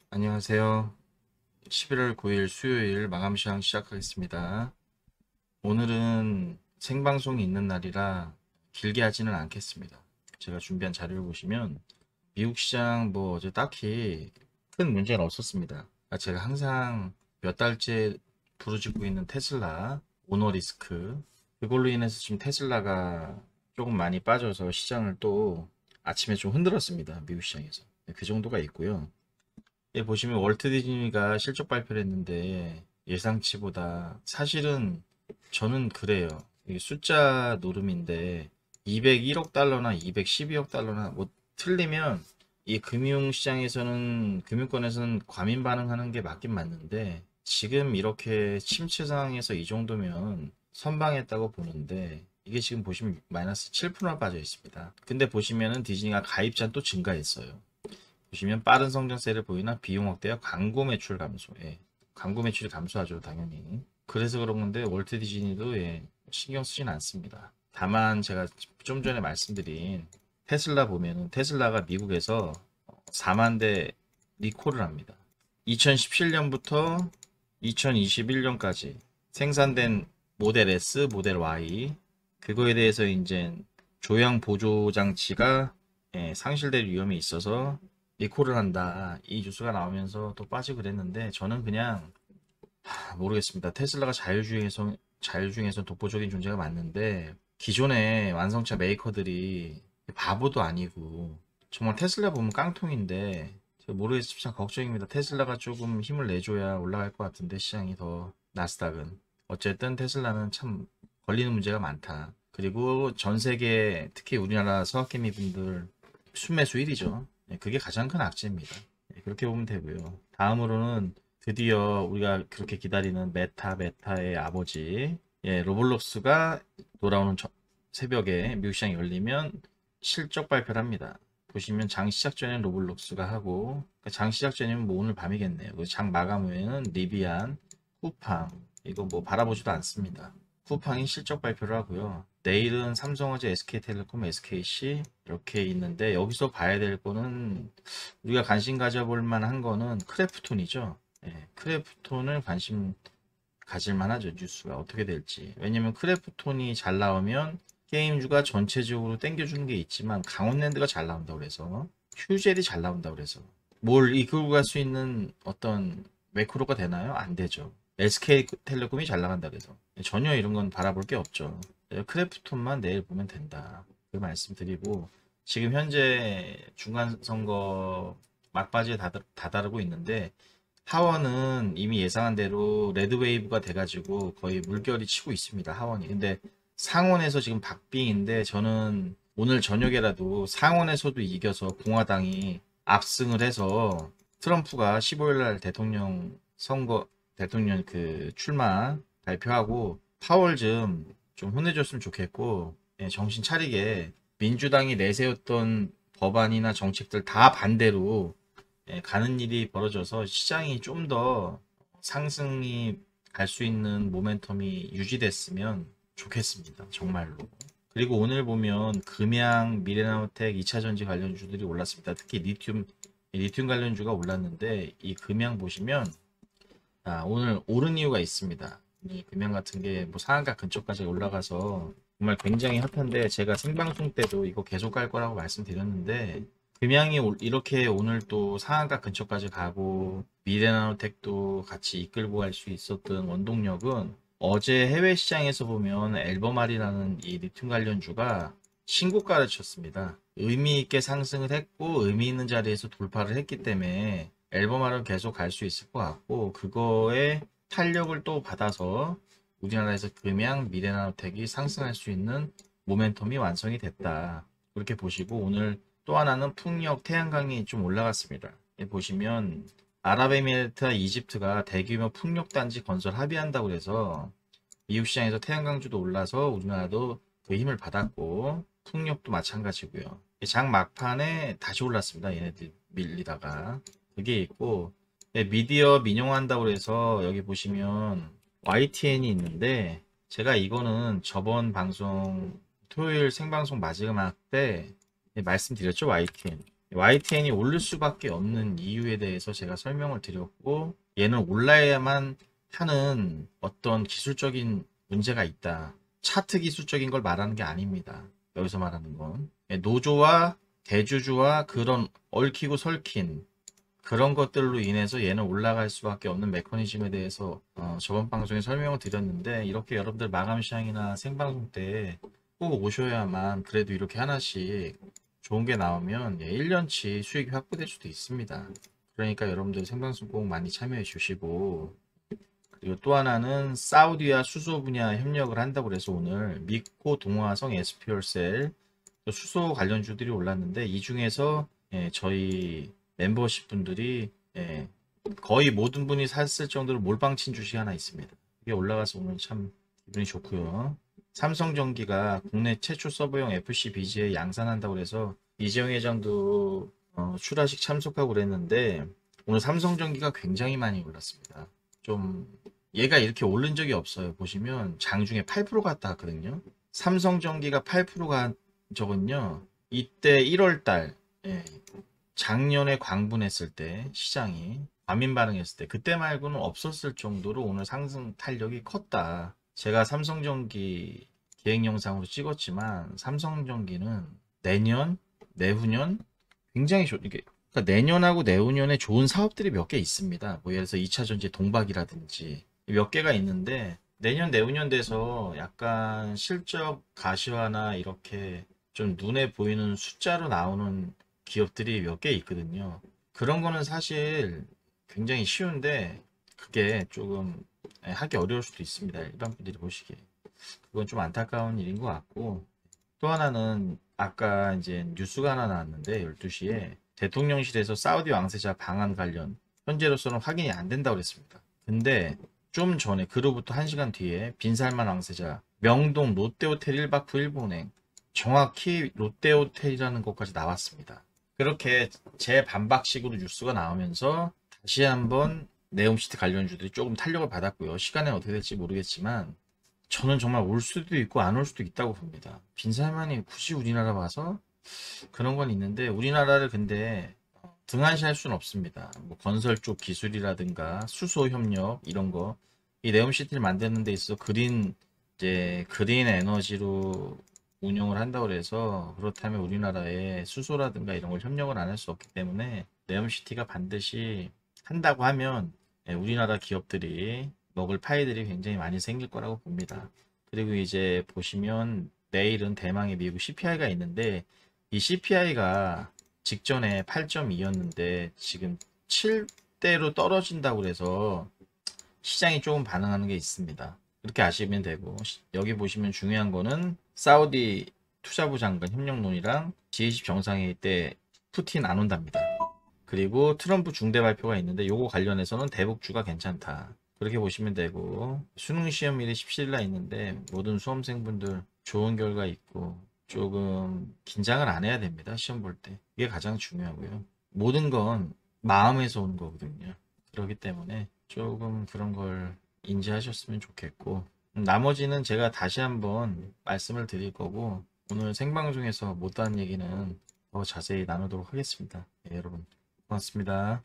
안녕하세요. 11월 9일 수요일 마감 시황 시작하겠습니다. 오늘은 생방송이 있는 날이라 길게 하지는 않겠습니다. 제가 준비한 자료를 보시면 미국 시장 뭐 어제 딱히 큰 문제는 없었습니다. 제가 항상 몇 달째 부르짖고 있는 테슬라 오너 리스크, 그걸로 인해서 지금 테슬라가 조금 많이 빠져서 시장을 또 아침에 좀 흔들었습니다. 미국 시장에서. 그 정도가 있고요. 예, 보시면 월트 디즈니가 실적 발표를 했는데 예상치보다 사실은 저는 그래요. 이게 숫자 노름인데 201억 달러나 212억 달러나 뭐 틀리면 이 금융시장에서는 금융권에서는 과민 반응하는 게 맞긴 맞는데 지금 이렇게 침체 상황에서 이 정도면 선방했다고 보는데 이게 지금 보시면 마이너스 7%나 빠져 있습니다. 근데 보시면은 디즈니가 가입자 또 증가했어요. 보시면 빠른 성장세를 보이나 비용 확대와 광고 매출 감소. 예. 광고 매출이 감소하죠, 당연히. 그래서 그런 건데 월트 디즈니도 예, 신경 쓰진 않습니다. 다만 제가 좀 전에 말씀드린 테슬라 보면은 테슬라가 미국에서 4만 대 리콜을 합니다. 2017년부터 2021년까지 생산된 모델 S, 모델 Y 그거에 대해서 이제 조향 보조 장치가 상실될 위험이 있어서 리콜을 한다. 이 뉴스가 나오면서 또 빠지고 그랬는데 저는 그냥 모르겠습니다. 테슬라가 자율주행에서 독보적인 존재가 맞는데 기존의 완성차 메이커들이 바보도 아니고 정말 테슬라 보면 깡통인데 제가 모르겠습니다. 참 걱정입니다. 테슬라가 조금 힘을 내줘야 올라갈 것 같은데 시장이 더 나스닥은 어쨌든 테슬라는 참 걸리는 문제가 많다. 그리고 전 세계 특히 우리나라 서학개미 분들 순매수 1위죠. 그게 가장 큰 악재입니다. 그렇게 보면 되고요. 다음으로는 드디어 우리가 그렇게 기다리는 메타의 아버지 로블록스가 돌아오는 새벽에 미국 시장이 열리면 실적 발표를 합니다. 보시면 장 시작 전에는 로블록스가 하고 그러니까 장 시작 전이면 뭐 오늘 밤이겠네요. 그리고 장 마감 후에는 리비안, 쿠팡 이거 뭐 바라보지도 않습니다. 쿠팡이 실적 발표를 하고요. 내일은 삼성화재, SK텔레콤, SKC 이렇게 있는데 여기서 봐야 될 거는 우리가 관심 가져볼 만한 거는 크래프톤이죠. 크래프톤을 관심 가질 만하죠. 뉴스가 어떻게 될지. 왜냐면 크래프톤이 잘 나오면 게임주가 전체적으로 땡겨주는 게 있지만 강원랜드가 잘 나온다고 그래서 휴젤이 잘 나온다고 그래서 뭘 이끌고 갈 수 있는 어떤 매크로가 되나요? 안 되죠. SK텔레콤이 잘 나간다 그래서 전혀 이런 건 바라볼 게 없죠. 크래프톤만 내일 보면 된다. 그 말씀드리고 지금 현재 중간선거 막바지에 다다르고 있는데 하원은 이미 예상한 대로 레드웨이브가 돼가지고 거의 물결이 치고 있습니다. 하원이. 근데 상원에서 지금 박빙인데 저는 오늘 저녁에라도 상원에서도 이겨서 공화당이 압승을 해서 트럼프가 15일 날 대통령 선거, 대통령 그 출마 발표하고 파월 좀 혼내줬으면 좋겠고, 정신 차리게 민주당이 내세웠던 법안이나 정책들 다 반대로 가는 일이 벌어져서 시장이 좀 더 상승이 갈 수 있는 모멘텀이 유지됐으면 좋겠습니다. 정말로. 그리고 오늘 보면 금양, 미래나우텍, 2차전지 관련주들이 올랐습니다. 특히 리튬 관련주가 올랐는데 이 금양 보시면 오늘 오른 이유가 있습니다. 이 금양 같은 게 뭐 상한가 근처까지 올라가서 정말 굉장히 핫한데 제가 생방송 때도 이거 계속 갈 거라고 말씀드렸는데 금양이 이렇게 오늘 또 상한가 근처까지 가고 미래나노텍도 같이 이끌고 갈 수 있었던 원동력은 어제 해외 시장에서 보면 앨범알이라는 이 리튬 관련주가 신고가를 쳤습니다. 의미 있게 상승을 했고 의미 있는 자리에서 돌파를 했기 때문에 앨범알은 계속 갈 수 있을 것 같고 그거에 탄력을 또 받아서 우리나라에서 금양 미래나노텍이 상승할 수 있는 모멘텀이 완성이 됐다. 그렇게 보시고 오늘 또 하나는 풍력 태양광이 좀 올라갔습니다. 보시면 아랍에미리트와 이집트가 대규모 풍력 단지 건설 합의한다고 해서 미국 시장에서 태양광주도 올라서 우리나라도 그 힘을 받았고 풍력도 마찬가지고요. 장 막판에 다시 올랐습니다. 얘네들 밀리다가 그게 있고 미디어 민영화한다고 해서 여기 보시면 YTN이 있는데 제가 이거는 저번 방송 토요일 생방송 마지막 때 말씀드렸죠. YTN YTN이 오를 수밖에 없는 이유에 대해서 제가 설명을 드렸고, 얘는 올라야만 하는 어떤 기술적인 문제가 있다. 차트 기술적인 걸 말하는 게 아닙니다. 여기서 말하는 건 노조와 대주주와 그런 얽히고 설킨 그런 것들로 인해서 얘는 올라갈 수밖에 없는 메커니즘에 대해서 저번 방송에 설명을 드렸는데, 이렇게 여러분들 마감 시황이나 생방송 때 꼭 오셔야만 그래도 이렇게 하나씩 좋은 게 나오면 1년치 수익이 확보될 수도 있습니다. 그러니까 여러분들 생방송 꼭 많이 참여해 주시고, 그리고 또 하나는 사우디와 수소 분야 협력을 한다고 해서 오늘 미코 동화성 SPL셀 수소 관련주들이 올랐는데, 이 중에서 저희 멤버십 분들이 거의 모든 분이 샀을 정도로 몰빵친 주식이 하나 있습니다. 이게 올라가서 오늘 참 기분이 좋고요. 삼성전기가 국내 최초 서버용 FC BGA 양산한다고 해서 이재용 회장도 출하식 참석하고 그랬는데, 오늘 삼성전기가 굉장히 많이 올랐습니다. 좀 얘가 이렇게 오른 적이 없어요. 보시면 장중에 8% 갔다 왔거든요. 삼성전기가 8%가 적은요. 이때 1월달 작년에 광분했을 때 시장이 과민 반응했을 때 그때 말고는 없었을 정도로 오늘 상승 탄력이 컸다. 제가 삼성전기 기획 영상으로 찍었지만 삼성전기는 내년, 내후년 굉장히 이게 그러니까 내년하고 내후년에 좋은 사업들이 몇 개 있습니다. 뭐 예를 들어서 2차전지 동박이라든지 몇 개가 있는데, 내년 내후년 돼서 약간 실적 가시화나 이렇게 좀 눈에 보이는 숫자로 나오는 기업들이 몇 개 있거든요. 그런 거는 사실 굉장히 쉬운데 그게 조금 하기 어려울 수도 있습니다. 일반 분들이 보시기에. 그건 좀 안타까운 일인 것 같고, 또 하나는 아까 이제 뉴스가 하나 나왔는데 12시에 대통령실에서 사우디 왕세자 방한 관련 현재로서는 확인이 안 된다고 그랬습니다. 근데 좀 전에 그로부터 1시간 뒤에 빈살만 왕세자 명동 롯데호텔 1박 후 일본행, 정확히 롯데호텔이라는 곳까지 나왔습니다. 그렇게 재반박식으로 뉴스가 나오면서 다시 한번 네옴시티 관련주들이 조금 탄력을 받았고요. 시간은 어떻게 될지 모르겠지만 저는 정말 올 수도 있고 안 올 수도 있다고 봅니다. 빈살만이 굳이 우리나라 와서 그런 건 있는데, 우리나라를 근데 등한시할 수는 없습니다. 뭐 건설 쪽 기술이라든가 수소 협력 이런 거, 이 네옴시티를 만드는 데 있어서 그린 에너지로 운영을 한다고 해서, 그렇다면 우리나라에 수소라든가 이런 걸 협력을 안 할 수 없기 때문에 네옴시티가 반드시 한다고 하면 우리나라 기업들이 먹을 파이들이 굉장히 많이 생길 거라고 봅니다. 그리고 이제 보시면 내일은 대망의 미국 CPI가 있는데, 이 CPI가 직전에 8.2였는데 지금 7대로 떨어진다고 그래서 시장이 조금 반응하는 게 있습니다. 그렇게 아시면 되고, 여기 보시면 중요한 거는 사우디 투자부 장관 협력론이랑 G20 정상회의 때 푸틴 안 온답니다. 그리고 트럼프 중대 발표가 있는데 요거 관련해서는 대북주가 괜찮다. 그렇게 보시면 되고, 수능 시험일이 17일날 있는데 모든 수험생분들 좋은 결과 있고 조금 긴장을 안 해야 됩니다. 시험 볼 때. 이게 가장 중요하고요. 모든 건 마음에서 오는 거거든요. 그렇기 때문에 조금 그런 걸 인지하셨으면 좋겠고, 나머지는 제가 다시 한번 말씀을 드릴 거고, 오늘 생방송에서 못다한 얘기는 더 자세히 나누도록 하겠습니다. 네, 여러분 고맙습니다.